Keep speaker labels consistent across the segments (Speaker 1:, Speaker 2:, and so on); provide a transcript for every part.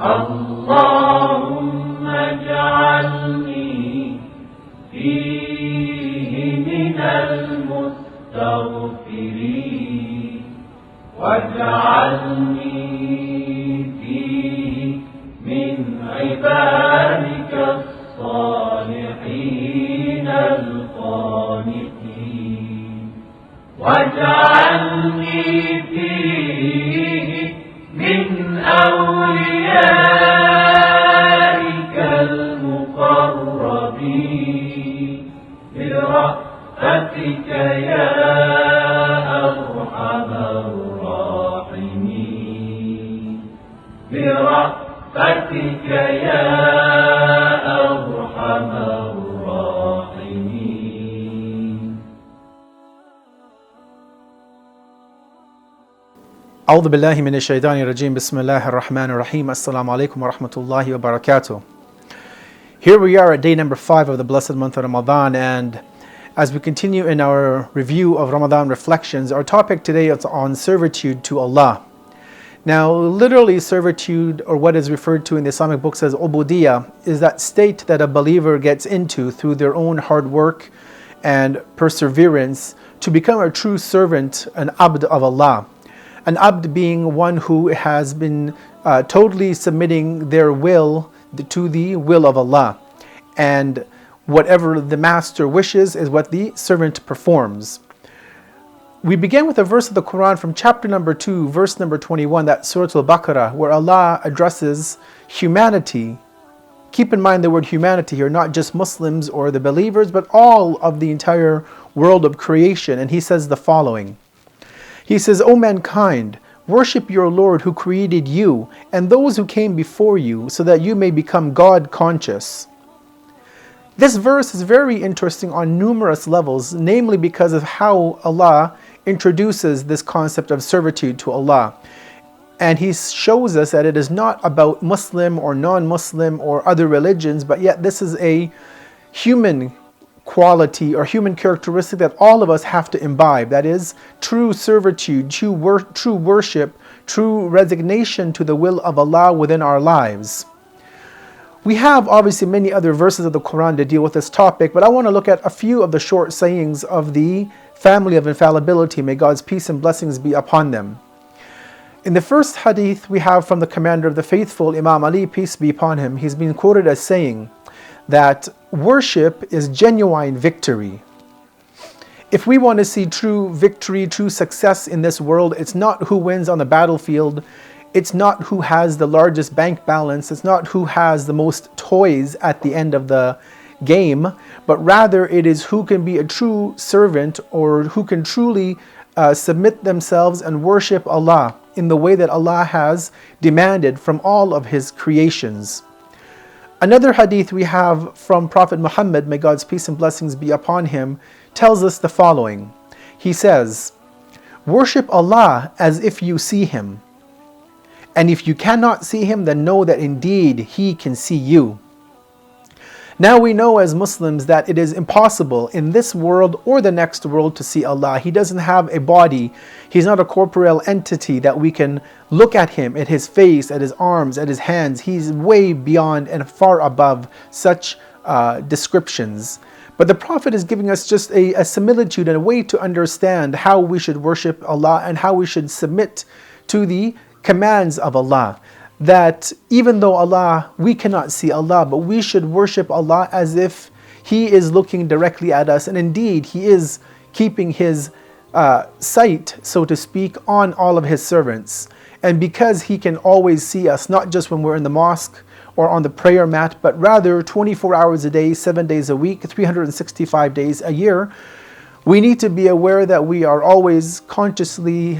Speaker 1: اللهم اجعلني فيه من المستغفرين واجعلني فيه من عبادك الصالحين القانتين واجعلني فيه من أوليائك المقربين برحمتك يا أرحم الراحمين برحمتك يا أرحم الراحمين.
Speaker 2: أعوذ بالله من الشيطان الرجيم. بسم الله الرحمن الرحيم. Assalamu alaikum wa rahmatullahi wa barakatuh. Here we are at day number 5 of the Blessed Month of Ramadan, and as we continue in our review of Ramadan Reflections, our topic today is on servitude to Allah. Now, literally servitude, or what is referred to in the Islamic books as ubudiyah, is that state that a believer gets into through their own hard work and perseverance to become a true servant, an abd of Allah. An abd being one who has been totally submitting their will to the will of Allah. And whatever the master wishes is what the servant performs. We begin with a verse of the Quran from chapter number 2, verse number 21, that's Surah Al-Baqarah, where Allah addresses humanity. Keep in mind the word humanity here, not just Muslims or the believers, but all of the entire world of creation. And He says the following. He says, O mankind, worship your Lord who created you and those who came before you so that you may become God conscious. This verse is very interesting on numerous levels, namely because of how Allah introduces this concept of servitude to Allah. And He shows us that it is not about Muslim or non-Muslim or other religions, but yet this is a human quality or human characteristic that all of us have to imbibe. That is true servitude, true worship, true resignation to the will of Allah within our lives. We have obviously many other verses of the Quran to deal with this topic, but I want to look at a few of the short sayings of the family of infallibility. May God's peace and blessings be upon them. In the first hadith we have from the commander of the faithful, Imam Ali, peace be upon him. He's been quoted as saying that worship is genuine victory. If we want to see true victory, true success in this world, it's not who wins on the battlefield, it's not who has the largest bank balance, it's not who has the most toys at the end of the game, but rather it is who can be a true servant or who can truly submit themselves and worship Allah in the way that Allah has demanded from all of His creations. Another hadith we have from Prophet Muhammad, may God's peace and blessings be upon him, tells us the following. He says, worship Allah as if you see Him. And if you cannot see Him, then know that indeed He can see you. Now we know as Muslims that it is impossible in this world or the next world to see Allah. He doesn't have a body. He's not a corporeal entity that we can look at Him, at His face, at His arms, at His hands. He's way beyond and far above such descriptions. But the Prophet is giving us just a similitude and a way to understand how we should worship Allah and how we should submit to the commands of Allah. That even though we cannot see Allah, but we should worship Allah as if He is looking directly at us, and indeed He is keeping His sight, so to speak, on all of His servants. And because He can always see us, not just when we're in the mosque or on the prayer mat, but rather 24 hours a day, 7 days a week, 365 days a year, we need to be aware that we are always consciously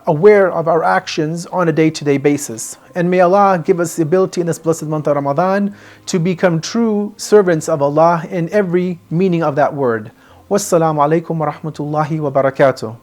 Speaker 2: aware of our actions on a day-to-day basis. And may Allah give us the ability in this blessed month of Ramadan to become true servants of Allah in every meaning of that word. Wassalamu alaikum wa rahmatullahi wa barakatuh.